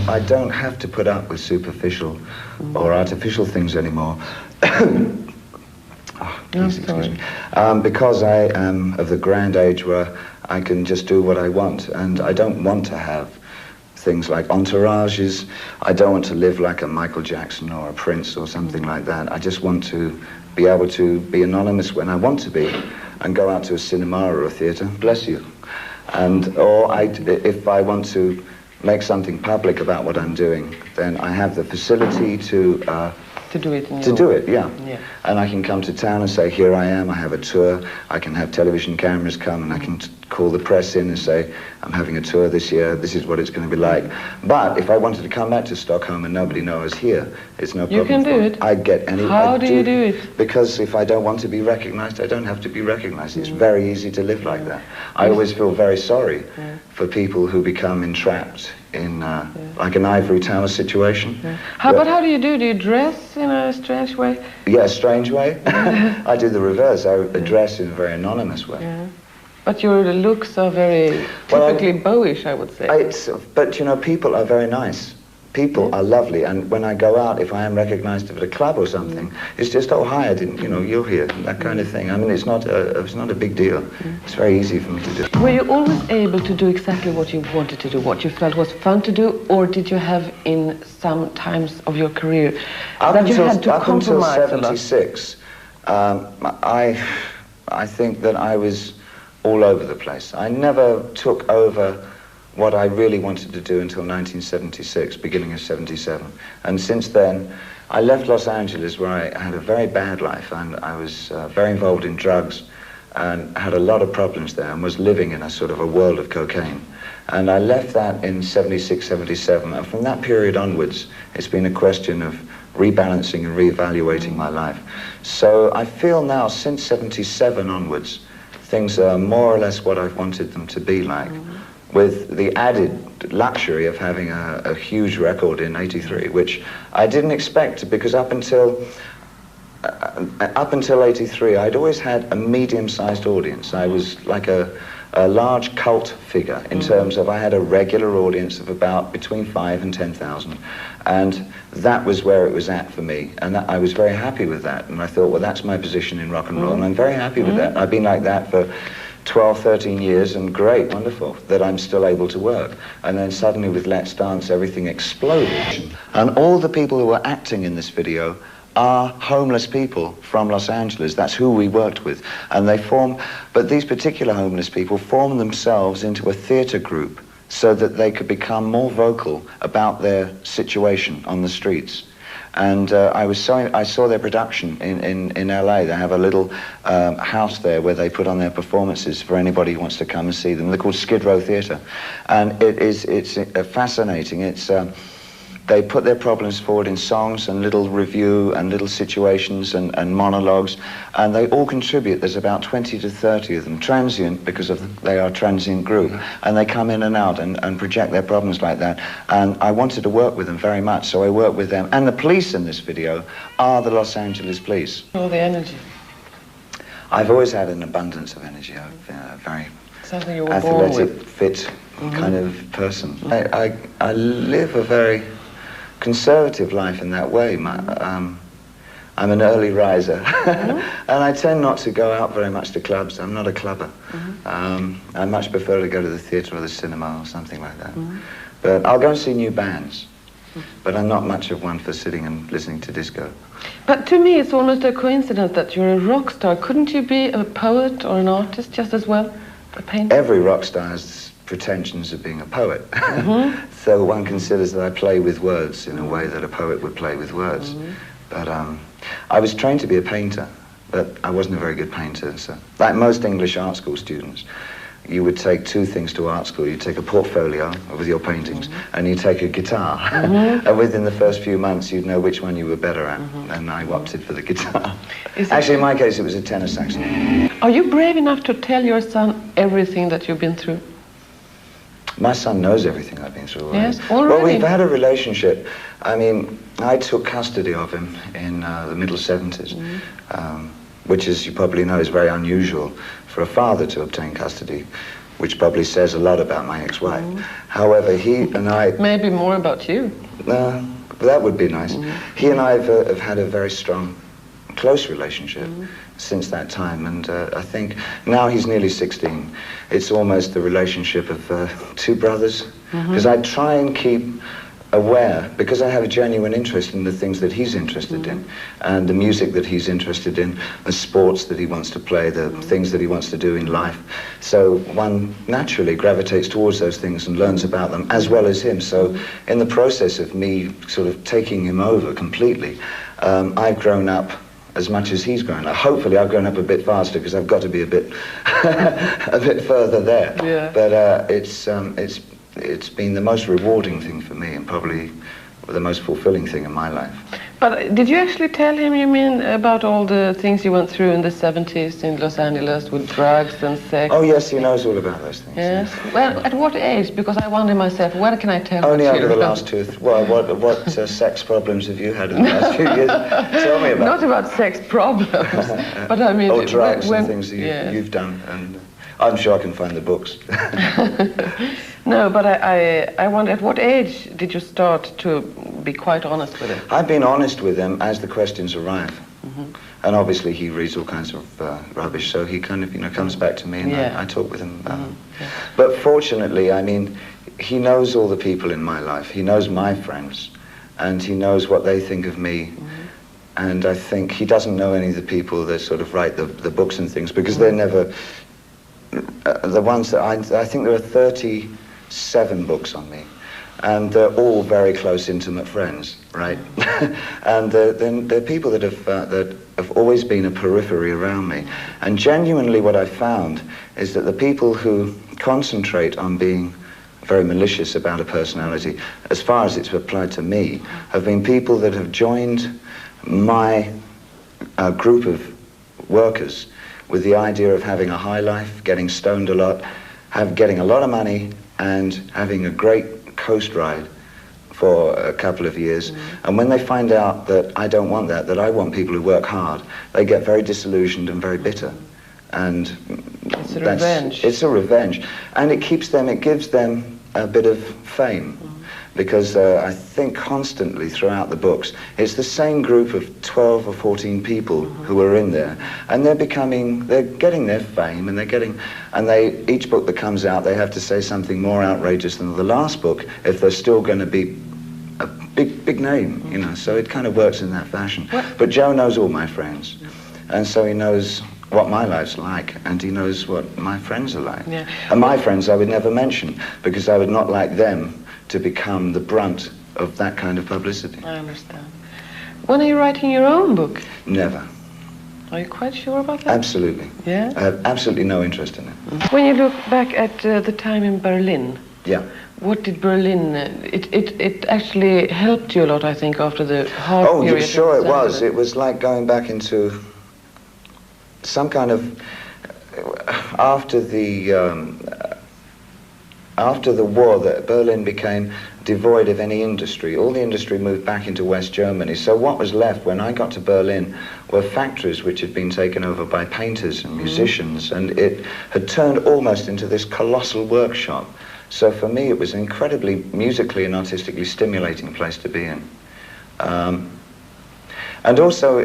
I don't have to put up with superficial or artificial things anymore. Please excuse me. Because I am of the grand age where I can just do what I want, and I don't want to have things like entourages. I don't want to live like a Michael Jackson or a Prince or something like that. I just want to be able to be anonymous when I want to be and go out to a cinema or a theatre, bless you. Or if I want to make something public about what I'm doing, then I have the facility to do it. Yeah. And I can come to town and say, here I am, I have a tour. I can have television cameras come and I can call the press in and say, I'm having a tour this year, this is what it's going to be like. But if I wanted to come back to Stockholm and nobody knows here, it's no problem. You can do it. I get any... How do you do it? Because if I don't want to be recognized, I don't have to be recognized. It's very easy to live like that. I always feel very sorry for people who become entrapped in like an ivory tower situation. But how do you do? Do you dress in a strange way? Yeah, a strange way. I do the reverse. I dress in a very anonymous way. But your looks are very typically Bowish, I would say. But you know, people are very nice. People are lovely, and when I go out, if I am recognized at a club or something, it's just, oh, hi, I didn't, you know, you're here, that kind of thing. I mean, it's not a big deal. It's very easy for me to do. Were you always able to do exactly what you wanted to do, what you felt was fun to do, or did you have in some times of your career that you had to compromise a lot? Up until 76, I think that I was all over the place. I never took over what I really wanted to do until 1976, beginning of 77. And since then, I left Los Angeles, where I had a very bad life, and I was very involved in drugs and had a lot of problems there and was living in a sort of a world of cocaine. And I left that in 76, 77, and from that period onwards, it's been a question of rebalancing and reevaluating my life. So I feel now, since 77 onwards, things are more or less what I've wanted them to be like, with the added luxury of having a huge record in '83, which I didn't expect, because up until '83, I'd always had a medium-sized audience. I was like a large cult figure in terms of I had a regular audience of about between 5,000 and 10,000, and that was where it was at for me, and I was very happy with that. And I thought, well, that's my position in rock and roll, and I'm very happy with that. I've been like that for 12, 13 years, and great, wonderful, that I'm still able to work. And then suddenly with Let's Dance, everything exploded. And all the people who were acting in this video are homeless people from Los Angeles. That's who we worked with. And they but these particular homeless people formed themselves into a theater group so that they could become more vocal about their situation on the streets. And I saw their production in LA. They have a little house there where they put on their performances for anybody who wants to come and see them. They're called Skid Row Theatre. And it's fascinating. They put their problems forward in songs and little review and little situations and monologues, and they all contribute. There's about 20 to 30 of them, transient, because they are a transient group, and they come in and out and project their problems like that. And I wanted to work with them very much, so I worked with them. And the police in this video are the Los Angeles police. All the energy. I've always had an abundance of energy. I've been a very athletic, fit kind of person. I live a very conservative life in that way. I'm an early riser, and I tend not to go out very much to clubs. I'm not a clubber. I much prefer to go to the theatre or the cinema or something like that. But I'll go and see new bands, but I'm not much of one for sitting and listening to disco. But to me, it's almost a coincidence that you're a rock star. Couldn't you be a poet or an artist just as well? A painter? Every rock star has pretensions of being a poet. So one considers that I play with words in a way that a poet would play with words. But I was trained to be a painter, but I wasn't a very good painter. So, like most English art school students, you would take two things to art school. You take a portfolio with your paintings, and you take a guitar. And within the first few months, you'd know which one you were better at. And I opted for the guitar. Actually, in my case, it was a tenor saxophone. Are you brave enough to tell your son everything that you've been through? My son knows everything I've been through. Yes, already. Well, we've had a relationship. I mean, I took custody of him in the middle 70s, which, as you probably know, is very unusual for a father to obtain custody. which probably says a lot about my ex-wife. However, he and I... Maybe more about you. That would be nice. He and I have had a very strong, close relationship since that time, and I think now he's nearly 16. It's almost the relationship of two brothers, because I try and keep aware, because I have a genuine interest in the things that he's interested in, and the music that he's interested in, the sports that he wants to play, the things that he wants to do in life. So one naturally gravitates towards those things and learns about them, as well as him. So in the process of me sort of taking him over completely, I've grown up as much as he's grown up. Hopefully I've grown up a bit faster, because I've got to be a bit a bit further there. Yeah. But it's been the most rewarding thing for me, and probably the most fulfilling thing in my life. But did you actually tell him, you mean, about all the things you went through in the 70s in Los Angeles with drugs and sex? Oh yes, he knows all about those things. Yes. Well, at what age? Because I wonder myself, when can I tell Only over the children? last 2 well, what sex problems have you had in the last few years? Tell me about Not about sex problems, but I mean... or drugs when, and things that you've done, and I'm sure I can find the books. No, but I wonder, at what age did you start to be quite honest with him? I've been honest with him as the questions arrive. And obviously he reads all kinds of rubbish, so he kind of, comes back to me, and I talk with him about it. But fortunately, I mean, he knows all the people in my life. He knows my friends, and he knows what they think of me. And I think he doesn't know any of the people that sort of write the books and things, because they're never... the ones that I think there are 37 books on me, and they're all very close, intimate friends, right? And then there are people that have always been a periphery around me. And genuinely what I found is that the people who concentrate on being very malicious about a personality, as far as it's applied to me, have been people that have joined my group of workers with the idea of having a high life, getting stoned a lot, getting a lot of money, and having a great coast ride for a couple of years. And when they find out that I don't want that I want people who work hard, they get very disillusioned and very bitter. And it's a revenge. It's a revenge. And it gives them a bit of fame. Because I think constantly throughout the books, it's the same group of 12 or 14 people who are in there, and they're getting their fame, and each book that comes out, they have to say something more outrageous than the last book if they're still going to be a big name, so it kind of works in that fashion. But Joe knows all my friends, and so he knows what my life's like, and he knows what my friends are like. Yeah. And my friends I would never mention, because I would not like them to become the brunt of that kind of publicity. I understand. When are you writing your own book? Never. Are you quite sure about that? Absolutely. Yeah? I have absolutely no interest in it. When you look back at the time in Berlin, yeah. What did Berlin... It actually helped you a lot, I think, after the hard period. Oh, yeah, sure it was. It was like going back into some kind of... After the war, that Berlin became devoid of any industry. All the industry moved back into West Germany. So what was left when I got to Berlin were factories which had been taken over by painters and musicians, and it had turned almost into this colossal workshop. So for me, it was an incredibly musically and artistically stimulating place to be in. And also,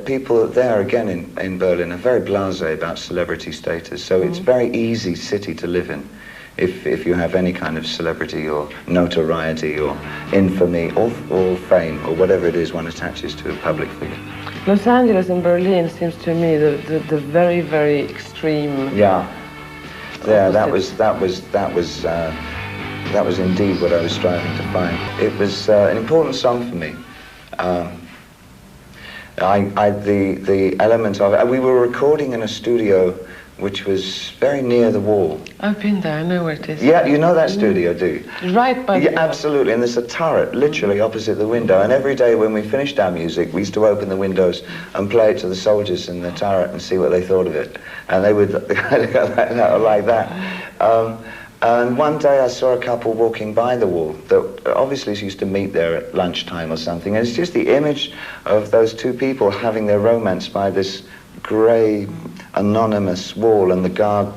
people there, again, in Berlin, are very blasé about celebrity status. So it's a very easy city to live in. If you have any kind of celebrity or notoriety or infamy or fame or whatever it is one attaches to a public figure. Los Angeles and Berlin seems to me the very, very extreme. Yeah, that was indeed what I was striving to find. It was an important song for me. The element of it. We were recording in a studio which was very near the wall. I've been there, I know where it is. Yeah, you know that studio, do you? Right by the wall. Absolutely, and there's a turret literally opposite the window, and every day when we finished our music, we used to open the windows and play it to the soldiers in the turret and see what they thought of it. And they would go like that. And one day I saw a couple walking by the wall that obviously used to meet there at lunchtime or something, and it's just the image of those two people having their romance by this grey, anonymous wall, and the guard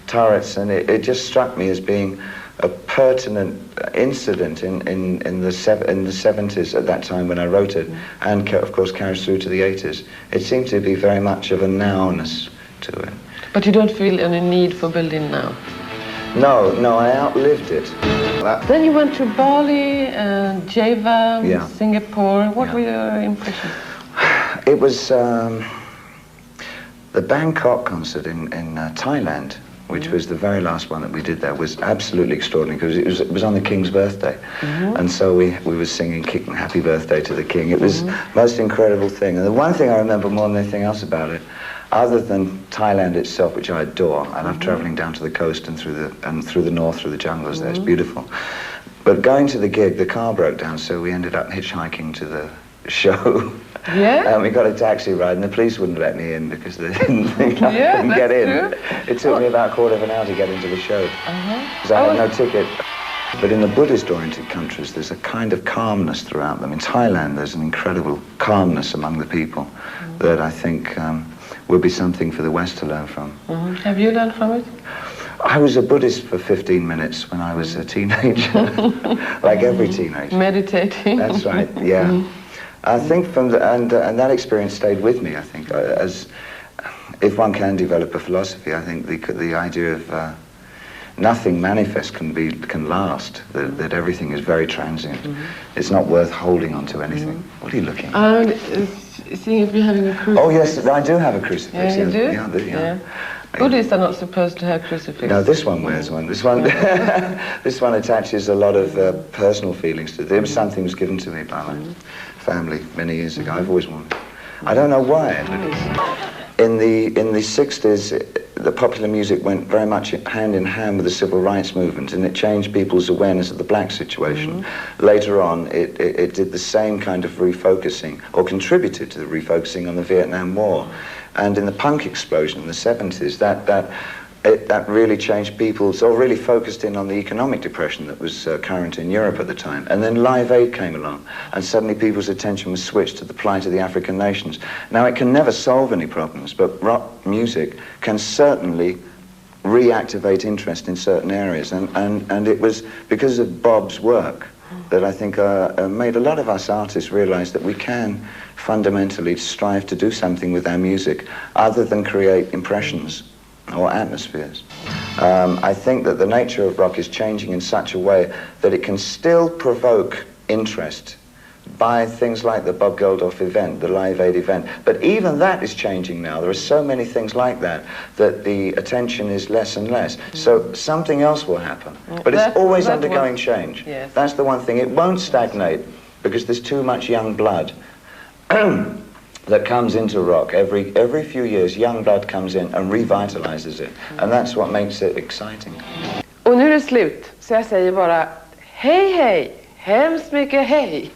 turrets, and it just struck me as being a pertinent incident in the 70s at that time when I wrote it, and of course carries through to the 80s. It seemed to be very much of a nowness to it. But you don't feel any need for Berlin now? No, I outlived it. Then you went to Bali, Java, Singapore. What were your impressions? It was the Bangkok concert in Thailand, which was the very last one that we did there, was absolutely extraordinary because it was on the King's birthday. And so we were singing Happy Birthday to the King. It was the most incredible thing. And the one thing I remember more than anything else about it, other than Thailand itself, which I adore, I love traveling down to the coast and through the north, through the jungles there, it's beautiful. But going to the gig, the car broke down, so we ended up hitchhiking to the show. Yeah? And we got a taxi ride, and the police wouldn't let me in because they didn't think I couldn't get in. True. It took me about a quarter of an hour to get into the show, because I had no ticket. But in the Buddhist-oriented countries, there's a kind of calmness throughout them. In Thailand, there's an incredible calmness among the people that I think would be something for the West to learn from. Have you learned from it? I was a Buddhist for 15 minutes when I was a teenager, like every teenager. Meditating. That's right, yeah. I think from and that experience stayed with me. I think as if one can develop a philosophy, I think the idea of nothing manifest can last. That everything is very transient. It's not worth holding on to anything. What are you looking at? Seeing if you're having a crucifix. Oh yes, I do have a crucifix. Yeah, you do? Yeah. Buddhists are not supposed to have crucifixes. No, this one wears one. This one, this one attaches a lot of personal feelings to it. It was something that was given to me by my family many years ago. I've always wanted. I don't know why. But in the 60s, the popular music went very much hand in hand with the civil rights movement, and it changed people's awareness of the black situation. Later on, it did the same kind of refocusing, or contributed to the refocusing on the Vietnam War. And in the punk explosion in the 70s, that really changed people's, or really focused in on the economic depression that was current in Europe at the time. And then Live Aid came along, and suddenly people's attention was switched to the plight of the African nations. Now, it can never solve any problems, but rock music can certainly reactivate interest in certain areas. And it was because of Bob's work that I think made a lot of us artists realize that we can fundamentally strive to do something with our music other than create impressions or atmospheres. I think that the nature of rock is changing in such a way that it can still provoke interest by things like the Bob Geldof event, the Live Aid event. But even that is changing now. There are so many things like that the attention is less and less. So something else will happen. But it's always undergoing change. Yes. That's the one thing. It won't stagnate because there's too much young blood that comes into rock. Every few years, young blood comes in and revitalizes it. And that's what makes it exciting. Och nu är det slut, så jag säger bara hej hej, hemskt mycket hej.